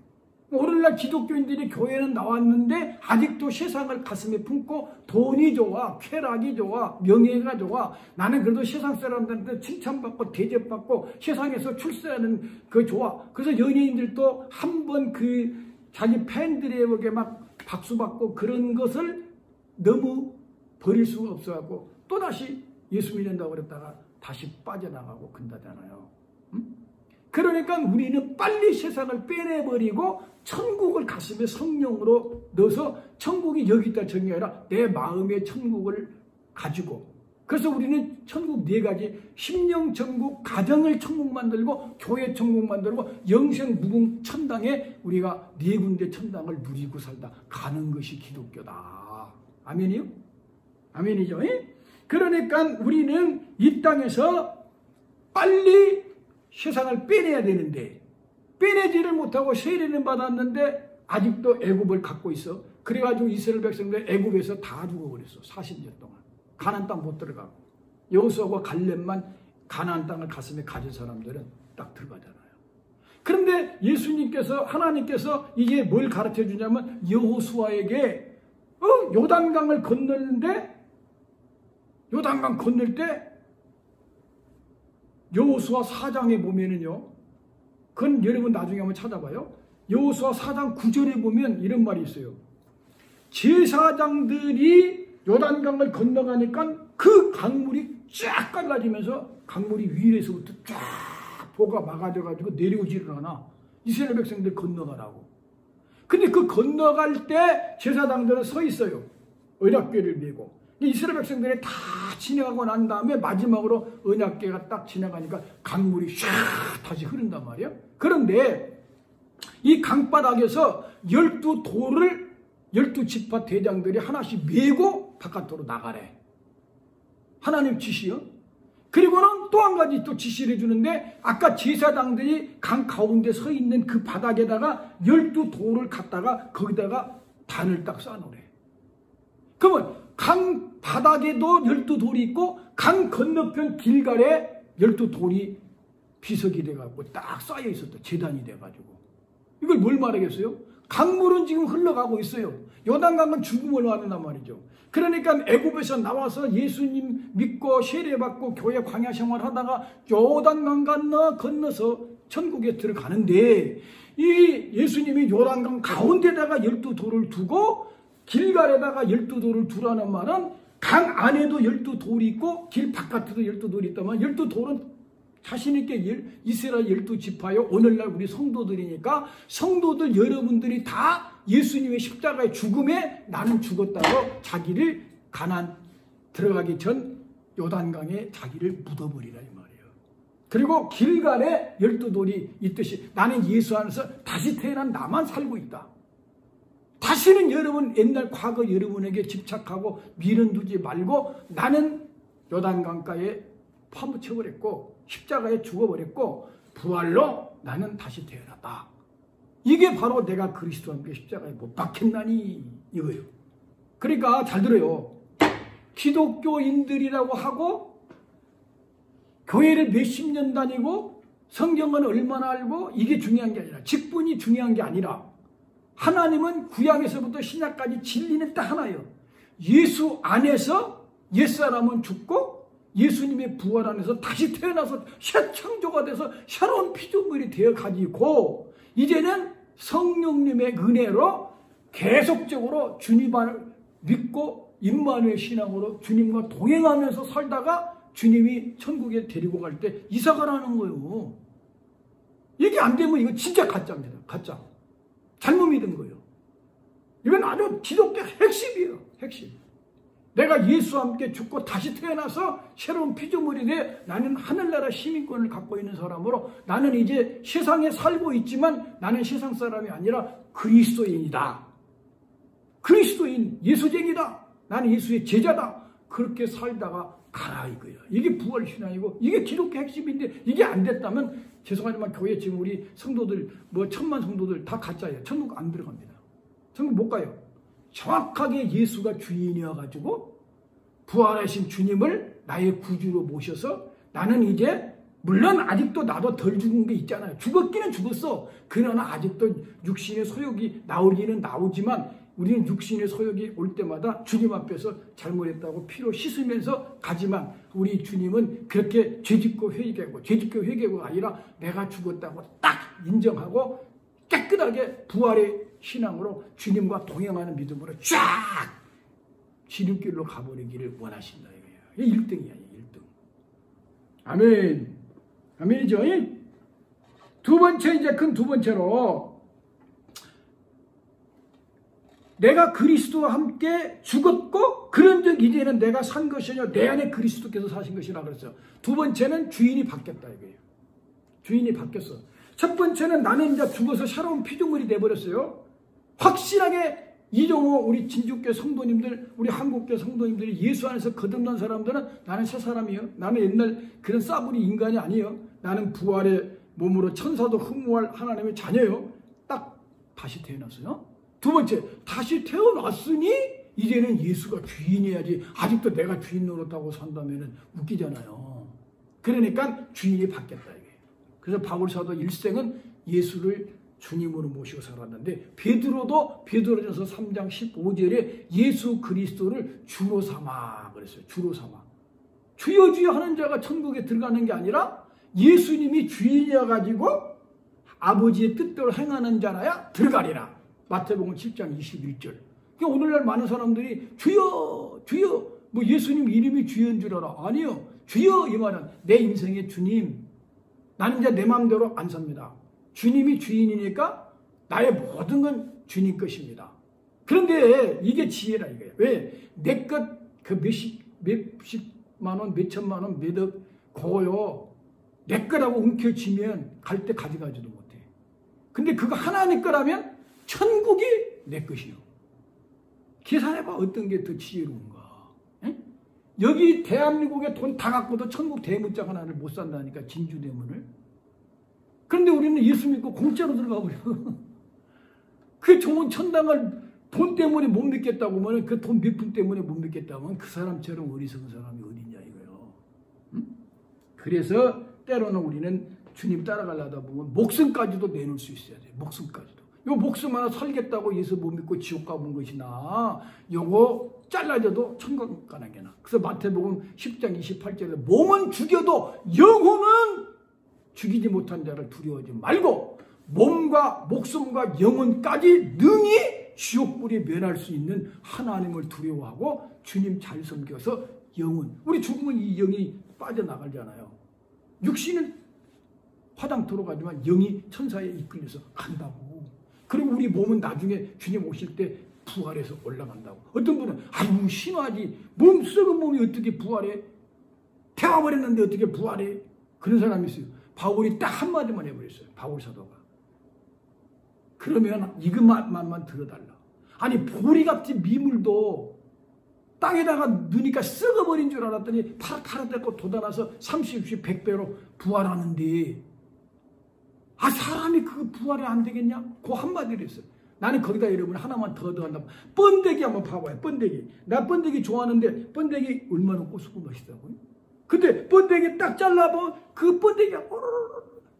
오늘날 기독교인들이 교회는 나왔는데 아직도 세상을 가슴에 품고 돈이 좋아, 쾌락이 좋아, 명예가 좋아, 나는 그래도 세상 사람들한테 칭찬받고 대접받고 세상에서 출세하는 그 좋아. 그래서 연예인들도 한번 그 자기 팬들에게 막 박수받고 그런 것을 너무 버릴 수가 없어갖고 또다시 예수 믿는다고 그랬다가 다시 빠져나가고 근다잖아요. 그러니까 우리는 빨리 세상을 빼내버리고 천국을 가슴에 성령으로 넣어서 천국이 여기 있다 저기 아니라 내 마음의 천국을 가지고, 그래서 우리는 천국 4가지, 심령 천국, 가정을 천국 만들고 교회 천국 만들고 영생 무궁 천당에 우리가 4군데 천당을 누리고 살다 가는 것이 기독교다. 아멘이요? 아멘이죠? 그러니까 우리는 이 땅에서 빨리 세상을 빼내야 되는데 빼내지를 못하고 세례는 받았는데 아직도 애굽을 갖고 있어. 그래가지고 이스라엘 백성들 애굽에서 다 죽어버렸어. 40년 동안. 가나안 땅 못 들어가고. 여호수아와 갈렙만 가나안 땅을 가슴에 가진 사람들은 딱 들어가잖아요. 그런데 예수님께서, 하나님께서 이게 뭘 가르쳐 주냐면 여호수아에게 요단강을 건너는데, 요단강 건널 때 여호수아 4장에 보면은요, 그건 여러분 나중에 한번 찾아봐요. 여호수아 4장 9절에 보면 이런 말이 있어요. 제사장들이 요단강을 건너가니까 그 강물이 쫙 갈라지면서 강물이 위에서부터 쫙 보가 막아져가지고 내려오지를 않아. 이스라엘 백성들 건너가라고. 근데 그 건너갈 때 제사장들은 서 있어요. 언약궤를 메고. 이스라엘 백성들이 다 지나가고 난 다음에 마지막으로 언약궤가 딱 지나가니까 강물이 샥 다시 흐른단 말이에요. 그런데 이 강바닥에서 12돌을 12지파 대장들이 하나씩 메고 바깥으로 나가래. 하나님 지시요. 그리고는 또 한 가지 또 지시를 해주는데, 아까 제사장들이 강 가운데 서 있는 그 바닥에다가 12돌을 갖다가 거기다가 단을 딱 쌓아놓으래. 그러면 강 바닥에도 12돌이 있고 강 건너편 길갈에 12돌이 비석이 돼가지고 딱 쌓여 있었다. 제단이 돼가지고. 이걸 뭘 말하겠어요? 강물은 지금 흘러가고 있어요. 요단강은 죽음을 말한단 말이죠. 그러니까 애굽에서 나와서 예수님 믿고 세례받고 교회 광야 생활하다가 요단강 건너서 천국에 들어가는데, 이 예수님이 요단강 가운데다가 12돌을 두고 길갈에다가 12돌을 두라는 말은 강 안에도 12돌이 있고 길 바깥에도 12돌이 있다면 12돌은 자신있게 이스라엘 12지파요. 오늘날 우리 성도들이니까 성도들 여러분들이 다 예수님의 십자가의 죽음에 나는 죽었다고 자기를 가나안 들어가기 전 요단강에 자기를 묻어버리라 이 말이에요. 그리고 길갈에 12돌이 있듯이 나는 예수 안에서 다시 태어난 나만 살고 있다. 다시는 여러분 옛날 과거 여러분에게 집착하고 미련 두지 말고 나는 요단강가에 파묻혀버렸고 십자가에 죽어버렸고 부활로 나는 다시 태어났다. 이게 바로 내가 그리스도와 함께 십자가에 못 박혔나니 이거예요. 그러니까 잘 들어요. 기독교인들이라고 하고 교회를 몇십 년 다니고 성경은 얼마나 알고 이게 중요한 게 아니라, 직분이 중요한 게 아니라, 하나님은 구약에서부터 신약까지 진리는 딱 하나예요. 예수 안에서 옛사람은 죽고 예수님의 부활 안에서 다시 태어나서 새 창조가 돼서 새로운 피조물이 되어 가지고 이제는 성령님의 은혜로 계속적으로 주님을 믿고 임마누엘 신앙으로 주님과 동행하면서 살다가 주님이 천국에 데리고 갈 때 이사 가라는 거예요. 이게 안 되면 이거 진짜 가짜입니다. 가짜. 잘못 믿은 거예요. 이건 아주 기독교 핵심이에요. 핵심. 내가 예수와 함께 죽고 다시 태어나서 새로운 피조물이 돼 나는 하늘나라 시민권을 갖고 있는 사람으로 나는 이제 세상에 살고 있지만 나는 세상 사람이 아니라 그리스도인이다. 그리스도인, 예수쟁이다. 나는 예수의 제자다. 그렇게 살다가 가라 이거야. 이게 부활신앙이고 이게 기독교 핵심인데 이게 안 됐다면 죄송하지만 교회 지금 우리 성도들 뭐 1000만 성도들 다 가짜예요. 천국 안 들어갑니다. 천국 못 가요. 정확하게 예수가 주인이어가지고 부활하신 주님을 나의 구주로 모셔서 나는 이제 물론 아직도 나도 덜 죽은 게 있잖아요. 죽었기는 죽었어. 그러나 아직도 육신의 소욕이 나오기는 나오지만 우리는 육신의 소욕이 올 때마다 주님 앞에서 잘못했다고 피로 씻으면서 가지만 우리 주님은 그렇게 죄짓고 회개하고 아니라 내가 죽었다고 딱 인정하고 깨끗하게 부활의 신앙으로 주님과 동행하는 믿음으로 쫙 지름길로 가버리기를 원하신다 이거예요. 이게 1등이야. 1등. 아멘. 아멘이죠. 두 번째 이제 큰 두 번째로 내가 그리스도와 함께 죽었고 그런즉 이제는 내가 산 것이 아니라 내 안에 그리스도께서 사신 것이라 그랬어요. 두 번째는 주인이 바뀌었다 이거예요. 주인이 바뀌었어. 첫 번째는 나는 이제 죽어서 새로운 피조물이 돼버렸어요. 확실하게 이종호 우리 진주교 성도님들 우리 한국교 성도님들이 예수 안에서 거듭난 사람들은 나는 새 사람이에요. 나는 옛날 그런 싸구리 인간이 아니에요. 나는 부활의 몸으로 천사도 흠모할 하나님의 자녀예요. 딱 다시 태어났어요. 두 번째, 다시 태어났으니 이제는 예수가 주인이어야지. 아직도 내가 주인 노릇하고 산다면 웃기잖아요. 그러니까 주인이 바뀌었다 이게. 그래서 바울 사도 일생은 예수를 주님으로 모시고 살았는데 베드로전서 3장 15절에 예수 그리스도를 주로 삼아 그랬어요. 주로 삼아. 주여 주여 하는 자가 천국에 들어가는 게 아니라 예수님이 주인이어 가지고 아버지의 뜻대로 행하는 자라야 들어가리라. 마태복음 10장 21절. 그러니까 오늘날 많은 사람들이 주여 주여 뭐 예수님 이름이 주여인 줄 알아. 아니요. 주여 이 말은 내 인생의 주님. 나는 이제 내 마음대로 안 삽니다. 주님이 주인이니까 나의 모든 건 주님 것입니다. 그런데 이게 지혜라 이거예요. 왜? 내 것 그 몇십만 원, 몇천만 원, 몇억 그거요. 내 거라고 움켜쥐면 갈 때 가져가지도 못해. 근데 그거 하나님 거라면 천국이 내 것이요. 계산해봐. 어떤 게 더 지혜로운가. 에? 여기 대한민국에 돈 다 갖고도 천국 대문짝 하나를 못 산다니까. 진주대문을. 그런데 우리는 예수 믿고 공짜로 들어가 버려. 그 좋은 천당을 돈 때문에 못 믿겠다고 하면 그 돈 몇 푼 때문에 못 믿겠다고 하면 그 사람처럼 어리석은 사람이 어딨냐 이거요. 응? 그래서 때로는 우리는 주님 따라가려다 보면 목숨까지도 내놓을 수 있어야 돼. 목숨까지도. 요 목숨 하나 살겠다고 예수 못 믿고 지옥 가본 것이나 요거 잘라져도 천국 가는 게나. 그래서 마태복음 10장 28절에 몸은 죽여도 영혼은 죽이지 못한 자를 두려워하지 말고 몸과 목숨과 영혼까지 능히 지옥불에 면할 수 있는 하나님을 두려워하고 주님 잘 섬겨서 영혼. 우리 죽으면 이 영이 빠져나가잖아요. 육신은 화장터로 가지만 영이 천사에 이끌려서 간다고. 그리고 우리 몸은 나중에 주님 오실 때 부활해서 올라간다고. 어떤 분은 아유 심하지. 몸 썩은 몸이 어떻게 부활해? 태워버렸는데 어떻게 부활해? 그런 사람이 있어요. 바울이 딱 한마디만 해버렸어요. 바울 사도가. 그러면 이것만만 들어달라. 아니 보리같이 미물도 땅에다가 넣으니까 썩어버린 줄 알았더니 파랗고 돋아나서 30씩 100배로 부활하는데 아 사람이 그 부활이 안 되겠냐? 그 한마디를 했어요. 나는 거기다 여러분 하나만 더 한다고. 번데기 한번 봐봐요. 번데기. 나 번데기 좋아하는데 번데기 얼마나 고수고 맛있다고요? 근데 번데기 딱 잘라보면 그 번데기가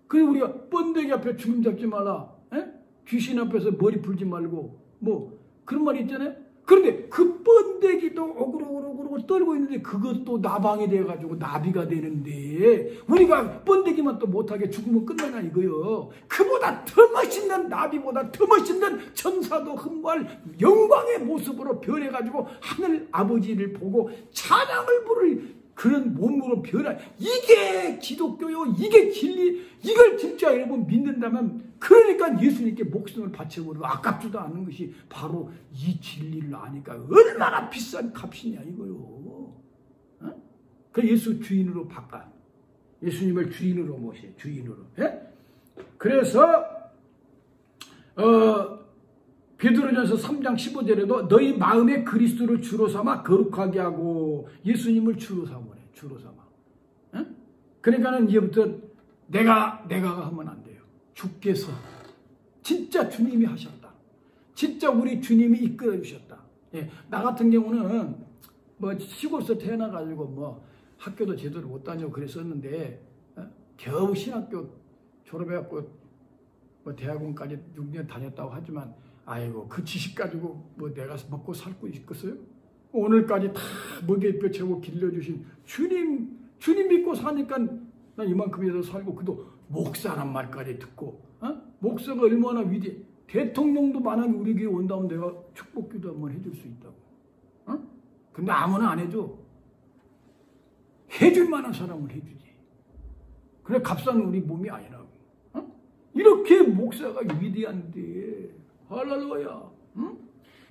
그래서 우리가 번데기 앞에 주름 잡지 말라. 에? 귀신 앞에서 머리 풀지 말고 뭐 그런 말이 있잖아요. 그런데 그 번데기도 오글오글 떨고 있는데 그것도 나방이 돼가지고 나비가 되는데 우리가 번데기만 또 못하게 죽으면 끝나냐 이거요. 그보다 더 멋있는 나비보다 더 멋있는 천사도 흠모할 영광의 모습으로 변해가지고 하늘 아버지를 보고 찬양을 부를 그런 몸으로 변화. 이게 기독교요. 이게 진리. 이걸 진짜 여러분 믿는다면 그러니까 예수님께 목숨을 바쳐버리고 아깝지도 않은 것이 바로 이 진리를 아니까 얼마나 비싼 값이냐 이거요. 어? 그 예수 주인으로 바꿔. 예수님을 주인으로 모셔. 주인으로. 예? 그래서 베드로전서 3장 15절에도 너희 마음에 그리스도를 주로 삼아 거룩하게 하고 예수님을 주로 삼으래. 주로 삼아. 에? 그러니까는 이제부터 내가 하면 안 돼요. 주께서 진짜 주님이 하셨다. 진짜 우리 주님이 이끌어 주셨다. 예, 나 같은 경우는 뭐 시골에서 태어나가지고 뭐 학교도 제대로 못 다니고 그랬었는데 겨우 신학교 졸업해갖고 뭐 대학원까지 6년 다녔다고 하지만 아이고 그 지식 가지고 뭐 내가 먹고 살고 있겠어요? 오늘까지 다 먹여 뼈채고 길러주신 주님 믿고 사니까 난 이만큼이라도 살고 그도 목사란 말까지 듣고 목사가 얼마나 위대해. 대통령도 만약에 우리 교회 온다면 내가 축복기도 한번 해줄 수 있다고. 근데 아무나 안 해줘. 해줄 만한 사람을 해주지. 그래 값싼 우리 몸이 아니라고. 이렇게 목사가 위대한데 할렐루야.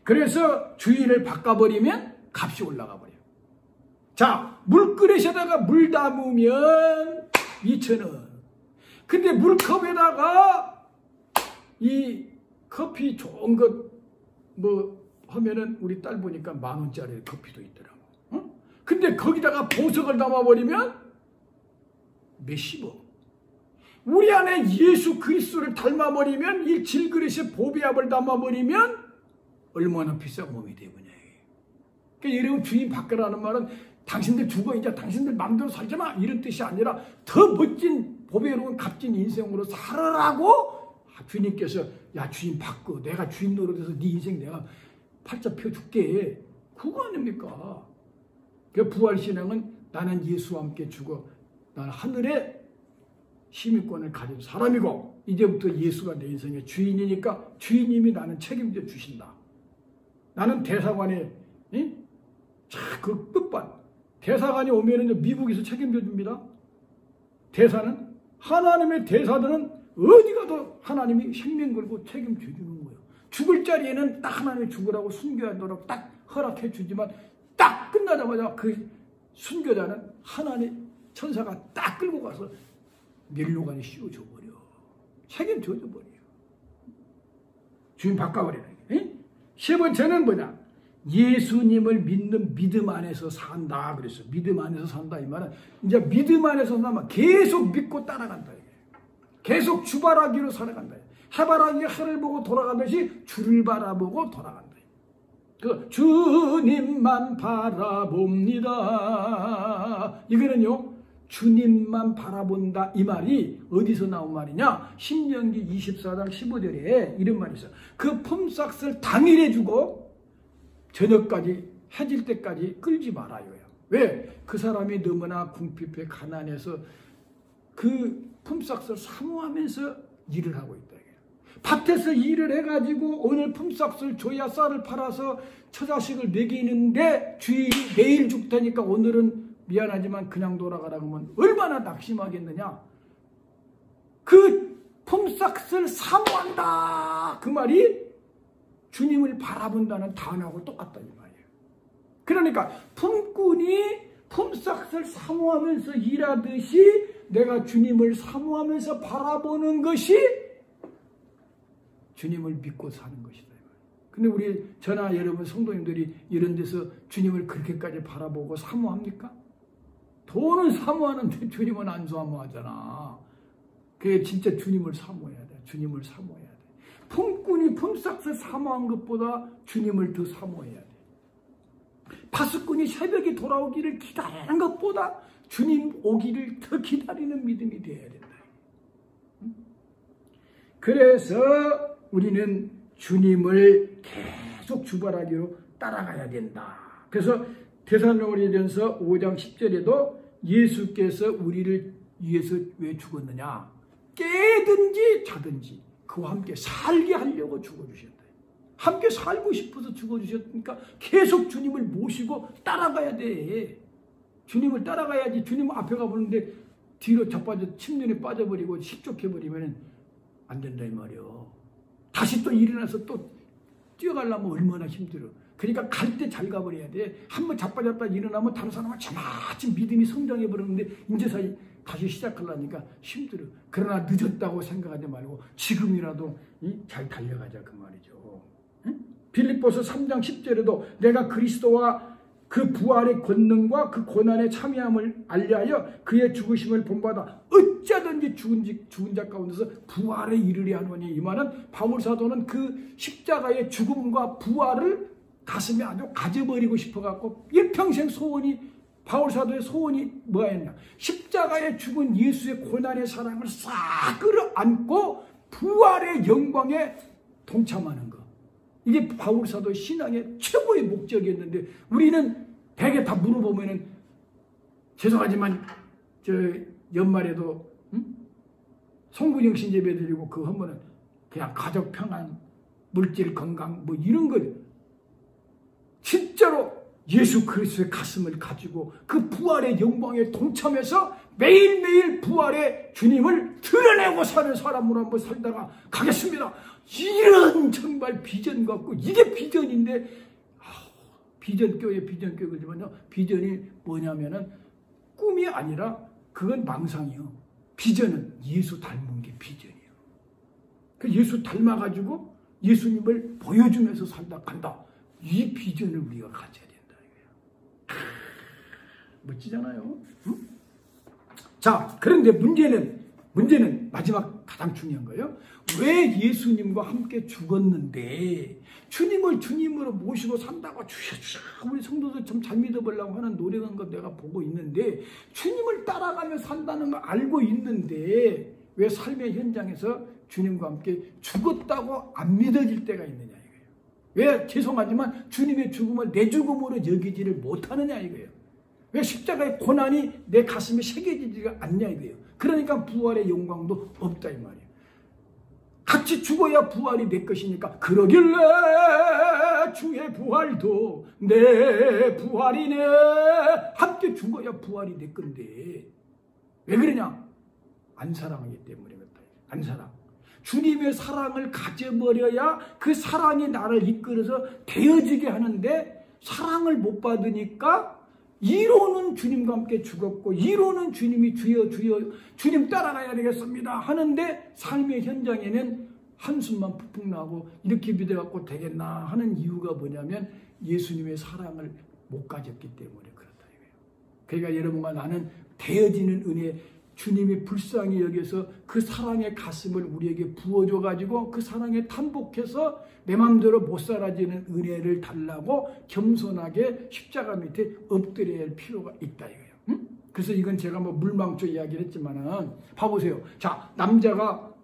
그래서 주인을 바꿔버리면 값이 올라가 버려요. 자, 물그릇에다가 물 담으면 2,000원. 근데 물컵에다가 이 커피 좋은 것 뭐 하면은 우리 딸 보니까 10,000원짜리 커피도 있더라고. 근데 거기다가 보석을 담아버리면 몇십억. 우리 안에 예수 그리스도를 닮아버리면 이 질그릇에 보배압을 담아버리면 얼마나 비싼 몸이 되느냐. 그러니까 여러분 주인 바꾸라는 말은 당신들 죽어 이제 당신들 마음대로 살지 마 이런 뜻이 아니라 더 멋진 보배로운 값진 인생으로 살아라고 주님께서 야 주인 바꿔 내가 주인 노릇해서 네 인생 내가 팔자 펴줄게. 그거 아닙니까? 그 부활신앙은 나는 예수와 함께 죽어 나는 하늘에 시민권을 가진 사람이고 이제부터 예수가 내 인생의 주인이니까 주인님이 나는 책임져 주신다. 나는 대사관에 그 끝반 대사관이 오면은 미국에서 책임져 줍니다. 대사는 하나님의 대사들은 어디 가도 하나님이 생명 걸고 책임져 주는 거예요. 죽을 자리에는 딱 하나님이 죽으라고 순교하도록 딱 허락해 주지만 딱 끝나자마자 그 순교자는 하나님 천사가 딱 끌고 가서 멸류관에 씌워줘 버려. 책임져 줘 버려. 주인 바꿔버리는 게. 세 번째는 뭐냐? 예수님을 믿는 믿음 안에서 산다. 그랬어. 믿음 안에서 산다. 이 말은 이제 믿음 안에서 산다면 계속 믿고 따라간다. 이게. 계속 주바라기로 살아간다. 해바라기가 해를 보고 돌아가듯이 주를 바라보고 돌아간다. 그 주님만 바라봅니다. 이거는요. 주님만 바라본다 이 말이 어디서 나온 말이냐? 신명기 24장 15절에 이런 말이 있어요. 그 품삯을 당일에 주고 저녁까지 해질 때까지 끌지 말아요. 왜? 그 사람이 너무나 궁핍해 가난해서 그 품삯을 사모하면서 일을 하고 있다. 밭에서 일을 해가지고 오늘 품삯을 줘야 쌀을 팔아서 처자식을 먹이는데 주인이 내일 줄 테니까 오늘은 미안하지만 그냥 돌아가라고 하면 얼마나 낙심하겠느냐. 그 품삯을 사모한다. 그 말이 주님을 바라본다는 단어하고 똑같다 이 말이에요. 그러니까 품꾼이 품삯을 사모하면서 일하듯이 내가 주님을 사모하면서 바라보는 것이 주님을 믿고 사는 것이다. 근데 우리 저나 여러분 성도님들이 이런 데서 주님을 그렇게까지 바라보고 사모합니까? 돈은 사모하는데 주님은 안 사모하잖아. 그게 진짜 주님을 사모해야 돼. 주님을 사모해야 돼. 품꾼이 품삯을 사모한 것보다 주님을 더 사모해야 돼. 파수꾼이 새벽에 돌아오기를 기다리는 것보다 주님 오기를 더 기다리는 믿음이 되어야 된다. 그래서 우리는 주님을 계속 주발하기로 따라가야 된다. 그래서 데살로니가전서 5장 10절에도 예수께서 우리를 위해서 왜 죽었느냐? 깨든지 자든지 그와 함께 살게 하려고 죽어주셨다. 함께 살고 싶어서 죽어주셨으니까 계속 주님을 모시고 따라가야 돼. 주님을 따라가야지. 주님 앞에 가보는데 뒤로 자빠져 침륜에 빠져버리고 식족해버리면 안 된다 이 말이요. 다시 또 일어나서 또 뛰어가려면 얼마나 힘들어. 그러니까 갈 때 잘 가버려야 돼. 한번 자빠졌다 일어나면 다른 사람은 저마치 믿음이 성장해버렸는데 이제 사이 다시 시작하려니까 힘들어. 그러나 늦었다고 생각하지 말고 지금이라도 잘 달려가자 그 말이죠. 응? 빌립보서 3장 10절에도 내가 그리스도와 그 부활의 권능과 그 고난의 참여함을 알리하여 그의 죽으심을 본받아 어찌하든지 죽은 자 가운데서 부활에 이르려 하노니. 이 말은 바울 사도는 그 십자가의 죽음과 부활을 가슴에 아주 가져버리고 싶어갖고 일평생 소원이, 바울 사도의 소원이 뭐였냐? 십자가에 죽은 예수의 고난의 사랑을 싹 끌어안고 부활의 영광에 동참하는 거. 이게 바울 사도의 신앙의 최고의 목적이었는데 우리는 대개 다 물어보면은 죄송하지만 저 연말에도 송구정신 예배 드리고 그 하면은 그냥 가족 평안, 물질 건강 뭐 이런 거. 진짜로 예수 그리스도의 가슴을 가지고 그 부활의 영광에 동참해서 매일매일 부활의 주님을 드러내고 사는 사람으로 한번 살다가 가겠습니다. 이런 정말 비전 갖고, 이게 비전인데, 비전교회 비전교회지만요, 비전이 뭐냐면은 꿈이 아니라 그건 망상이요. 비전은 예수 닮은 게 비전이에요. 그 예수 닮아가지고 예수님을 보여주면서 살다 간다. 이 비전을 우리가 가져야 된다. 멋지잖아요. 응? 자, 그런데 문제는 마지막 가장 중요한 거예요. 왜 예수님과 함께 죽었는데 주님을 주님으로 모시고 산다고 주셔 우리 성도들 좀 잘 믿어보려고 하는 노력한 거 내가 보고 있는데, 주님을 따라가며 산다는 거 알고 있는데 왜 삶의 현장에서 주님과 함께 죽었다고 안 믿어질 때가 있느냐 이거예요. 왜 죄송하지만 주님의 죽음을 내 죽음으로 여기지를 못하느냐 이거예요. 왜 십자가의 고난이 내 가슴에 새겨지지가 않냐 이거예요. 그러니까 부활의 영광도 없다 이 말이에요. 같이 죽어야 부활이 내 것이니까, 그러길래 주의 부활도 내 부활이네. 함께 죽어야 부활이 내 건데 왜 그러냐? 안 사랑하기 때문에 그렇다. 안 사랑. 주님의 사랑을 가져버려야 그 사랑이 나를 이끌어서 되어지게 하는데, 사랑을 못 받으니까 이로는 주님과 함께 죽었고 이로는 주님이 주여 주여 주님 따라가야 되겠습니다 하는데 삶의 현장에는 한숨만 푹푹 나고 이렇게 믿어갖고 되겠나 하는 이유가 뭐냐면 예수님의 사랑을 못 가졌기 때문에 그렇다 이거예요. 그러니까 여러분과 나는 되어지는 은혜, 주님이 불쌍히 여겨서 그 사랑의 가슴을 우리에게 부어줘가지고 그 사랑에 탄복해서 내 마음대로 못 살아지는 은혜를 달라고 겸손하게 십자가 밑에 엎드려야 할 필요가 있다 이거예요. 응? 그래서 이건 제가 뭐 물망초 이야기를 했지만은 봐보세요. 자, 남자가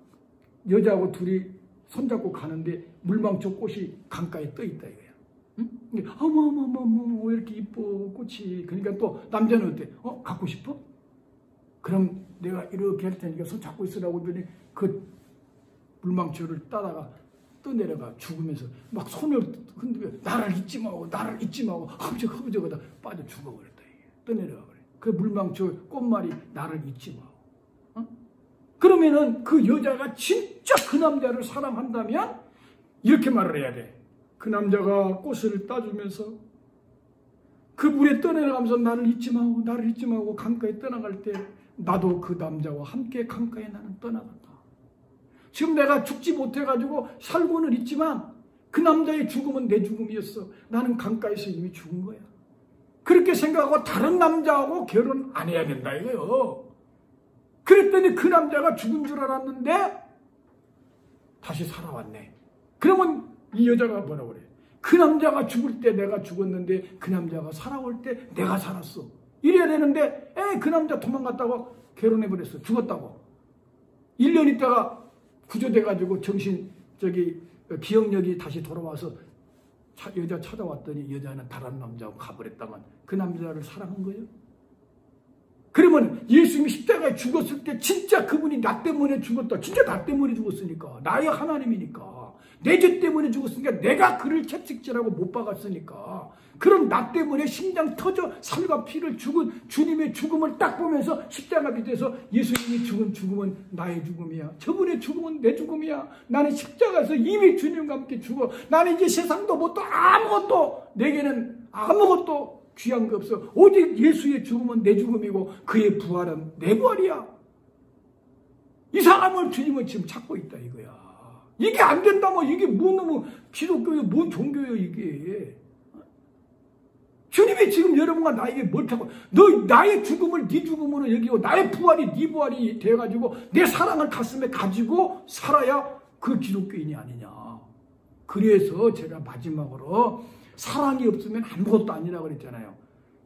여자하고 둘이 손잡고 가는데 물망초 꽃이 강가에 떠 있다 이거예요. 응? 어머 왜 이렇게 이뻐 꽃이. 그러니까 또 남자는 어때? 갖고 싶어? 그럼 내가 이렇게 할 테니까 손 잡고 있으라고 하더니 그 물망초를 따다가 떠내려가 죽으면서 막 손을 흔들며 나를 잊지 마고 나를 잊지 마고 허브적허브적하다 빠져 죽어버렸다. 떠내려가 버려. 그 물망초 꽃말이 나를 잊지 마고. 그러면은 그 여자가 진짜 그 남자를 사랑한다면 이렇게 말을 해야 돼. 그 남자가 꽃을 따주면서 그 물에 떠내려가면서 나를 잊지 마고 강가에 떠나갈 때 나도 그 남자와 함께 강가에 나는 떠나간다. 지금 내가 죽지 못해가지고 살고는 있지만 그 남자의 죽음은 내 죽음이었어. 나는 강가에서 이미 죽은 거야. 그렇게 생각하고 다른 남자하고 결혼 안 해야 된다 이거요. 그랬더니 그 남자가 죽은 줄 알았는데 다시 살아왔네. 그러면 이 여자가 뭐라고 그래? 그 남자가 죽을 때 내가 죽었는데 그 남자가 살아올 때 내가 살았어. 이래야 되는데 그 남자 도망갔다고 결혼해버렸어. 죽었다고. 1년 있다가 구조돼가지고 기억력이 다시 돌아와서 여자 찾아왔더니 여자는 다른 남자하고 가버렸다만 그 남자를 사랑한 거예요? 그러면 예수님이 십자가에 죽었을 때 진짜 그분이 나 때문에 죽었다. 진짜 나 때문에 죽었으니까. 나의 하나님이니까. 내 죄 때문에 죽었으니까. 내가 그를 채찍질하고 못 박았으니까. 그럼 나 때문에 심장 터져 살과 피를 죽은 주님의 죽음을 딱 보면서 십자가 밑에서 예수님이 죽은 죽음은 나의 죽음이야. 저분의 죽음은 내 죽음이야. 나는 십자가에서 이미 주님과 함께 죽어. 나는 이제 세상도 뭣도 아무것도 내게는 아무것도 귀한 게 없어. 오직 예수의 죽음은 내 죽음이고 그의 부활은 내 부활이야. 이 사람을 주님은 지금 찾고 있다 이거야. 이게 안 된다면 이게 뭐 기독교예요? 뭔 종교예요 이게? 주님이 지금 여러분과 나에게 뭘 타고 너 나의 죽음을 네 죽음으로 여기고 나의 부활이 네 부활이 돼가지고 내 사랑을 가슴에 가지고 살아야 그 기독교인이 아니냐. 그래서 제가 마지막으로 사랑이 없으면 아무것도 아니라고 그랬잖아요.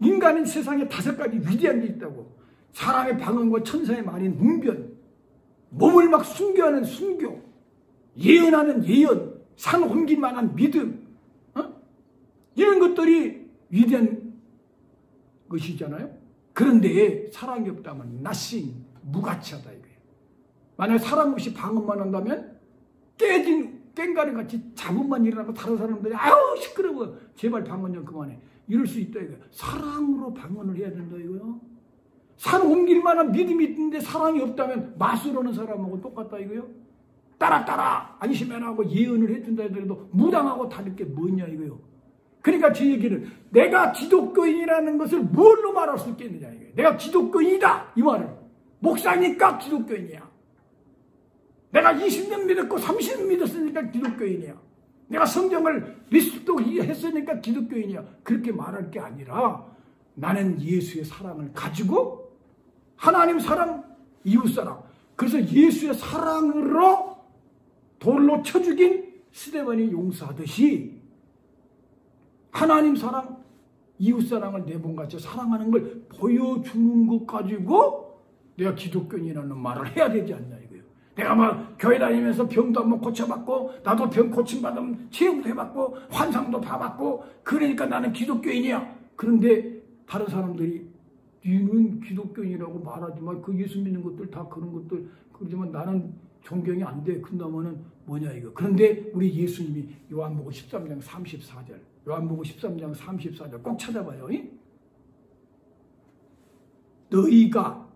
인간은 세상에 5가지 위대한 게 있다고. 사람의 방언과 천사의 말인 웅변, 몸을 막 순교하는 순교, 예언하는 예언, 산 옮길 만한 믿음, 이런 것들이 위대한 것이잖아요. 그런데 사랑이 없다면 nothing, 무가치하다 이거예요. 만약 사랑 없이 방언만 한다면 깽가리 같이 잡음만 일어나고 다른 사람들이 아유 시끄러워 제발 방언 좀 그만해 이럴 수 있다 이거야. 사랑으로 방언을 해야 된다 이거요. 산 옮길 만한 믿음이 있는데 사랑이 없다면 마술하는 사람하고 똑같다 이거요. 따라 안심해라 하고 예언을 해준다 하더라도 무당하고 다를 게 뭐냐 이거요. 그러니까 제 얘기는 내가 기독교인이라는 것을 뭘로 말할 수 있겠느냐 이거예요. 내가 기독교인이다 이 말을. 목사니까 기독교인이야. 내가 20년 믿었고 30년 믿었으니까 기독교인이야. 내가 성경을 리스트했으니까 기독교인이야. 그렇게 말할 게 아니라 나는 예수의 사랑을 가지고 하나님 사랑, 이웃 사랑. 그래서 예수의 사랑으로 돌로 쳐 죽인 스데반이 용서하듯이 하나님 사랑, 이웃 사랑을 내 몸같이 사랑하는 걸 보여주는 것 가지고 내가 기독교인이라는 말을 해야 되지 않냐 이거예요. 내가 막 교회 다니면서 병도 한번 고쳐받고 나도 병 고침받으면 체험도 해봤고 환상도 봐봤고 그러니까 나는 기독교인이야. 그런데 다른 사람들이 너는 기독교인이라고 말하지만 그 예수 믿는 것들 다 그런 것들 그러지만 나는 존경이 안 돼. 그런다면은 뭐냐 이거. 그런데 우리 예수님이 요한복음 13장 34절 요한복음 13장 34절 꼭 찾아봐요. 너희가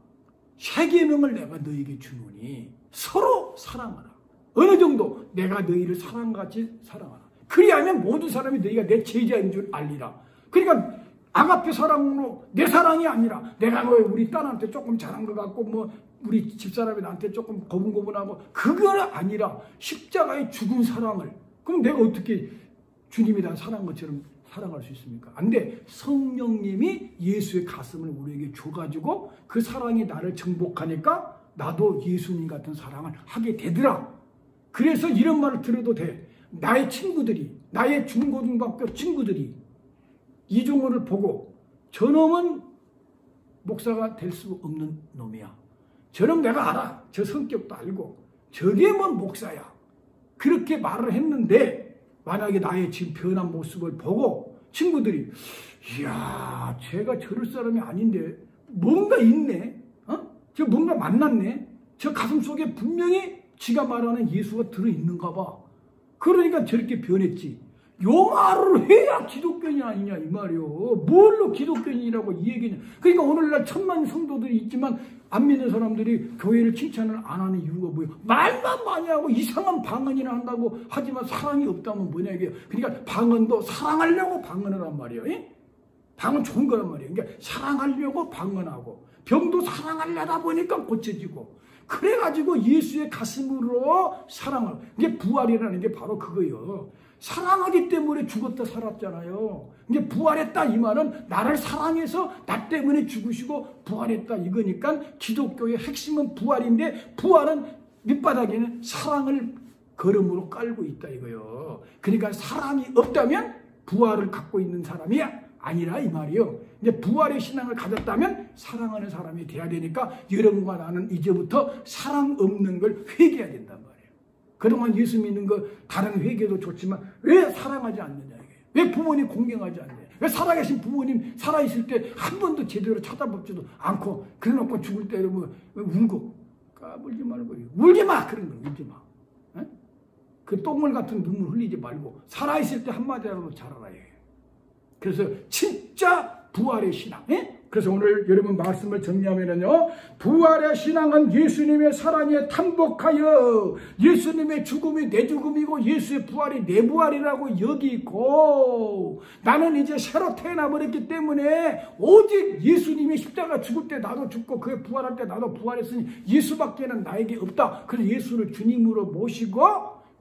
새 계명을 내가 너희에게 주노니 서로 사랑하라. 어느 정도 내가 너희를 사랑같이 사랑하라. 그리하면 모든 사람이 너희가 내 제자인 줄 알리라. 그러니까 아가페 사랑으로 내 사랑이 아니라 내가 뭐 우리 딸한테 조금 잘한 것 같고 뭐 우리 집사람이 나한테 조금 고분고분하고 그건 아니라 십자가의 죽은 사랑을. 그럼 내가 어떻게 주님이 나 사랑한 것처럼 사랑할 수 있습니까? 안 돼. 성령님이 예수의 가슴을 우리에게 줘가지고 그 사랑이 나를 정복하니까 나도 예수님 같은 사랑을 하게 되더라. 그래서 이런 말을 들어도 돼. 나의 친구들이, 나의 중고등학교 친구들이 이종호를 보고 저놈은 목사가 될 수 없는 놈이야. 저놈 내가 알아. 저 성격도 알고 저게 뭐 목사야. 그렇게 말을 했는데 만약에 나의 지금 변한 모습을 보고 친구들이 이야 쟤가 저럴 사람이 아닌데 뭔가 있네. 저 뭔가 만났네. 저 가슴속에 분명히 지가 말하는 예수가 들어있는가 봐. 그러니까 저렇게 변했지. 요 말을 해야 기독교인이 아니냐 이 말이요. 뭘로 기독교인이라고 이 얘기냐. 그러니까 오늘날 천만 성도들이 있지만 안 믿는 사람들이 교회를 칭찬을 안 하는 이유가 뭐예요? 말만 많이 하고 이상한 방언이나 한다고 하지만 사랑이 없다면 뭐냐 이게. 그러니까 방언도 사랑하려고 방언을 한 말이에요. 방언 좋은 거란 말이에요. 그러니까 사랑하려고 방언하고 병도 사랑하려다 보니까 고쳐지고 그래가지고 예수의 가슴으로 사랑을. 이게 부활이라는 게 바로 그거예요. 사랑하기 때문에 죽었다 살았잖아요. 이제 부활했다 이 말은 나를 사랑해서 나 때문에 죽으시고 부활했다 이거니까 기독교의 핵심은 부활인데 부활은 밑바닥에는 사랑을 걸음으로 깔고 있다 이거예요. 그러니까 사랑이 없다면 부활을 갖고 있는 사람이 아니라 이 말이에요. 이제 부활의 신앙을 가졌다면 사랑하는 사람이 돼야 되니까 여러분과 나는 이제부터 사랑 없는 걸 회개해야 된단 말이에요. 그동안 예수 믿는 거 다른 회개도 좋지만 왜 사랑하지 않느냐 이게. 왜 부모님 공경하지 않냐? 왜 살아계신 부모님 살아있을 때 한 번도 제대로 쳐다보지도 않고 그래놓고 죽을 때 뭐 울고 까불지 말고 울지 마 그런 거 울지 마. 에? 그 똥물 같은 눈물 흘리지 말고 살아있을 때 한마디라도 잘하라 해. 그래서 진짜 부활의 신앙. 에? 그래서 오늘 여러분 말씀을 정리하면요, 부활의 신앙은 예수님의 사랑에 탐복하여 예수님의 죽음이 내 죽음이고 예수의 부활이 내 부활이라고 여기고, 나는 이제 새로 태어나 버렸기 때문에 오직 예수님이 십자가 죽을 때 나도 죽고 그의 부활할 때 나도 부활했으니 예수밖에는 나에게 없다. 그래서 예수를 주님으로 모시고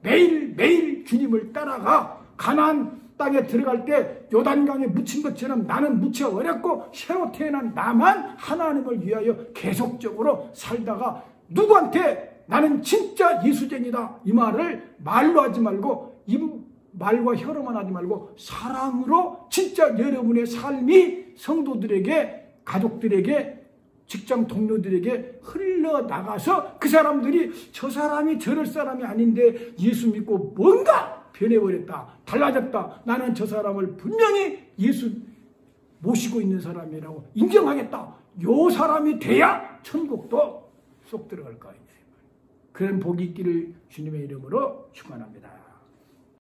매일매일 주님을 따라가 가나안 땅에 들어갈 때 요단강에 묻힌 것처럼 나는 묻혀버렸고 새로 태어난 나만 하나님을 위하여 계속적으로 살다가 누구한테 나는 진짜 예수쟁이다 이 말을 말로 하지 말고 말과 혀로만 하지 말고 사랑으로 진짜 여러분의 삶이 성도들에게 가족들에게 직장 동료들에게 흘러나가서 그 사람들이 저 사람이 저럴 사람이 아닌데 예수 믿고 뭔가 변해버렸다. 달라졌다. 나는 저 사람을 분명히 예수 모시고 있는 사람이라고 인정하겠다. 요 사람이 돼야 천국도 쏙 들어갈 거예요. 그런 복이 있기를 주님의 이름으로 축원합니다.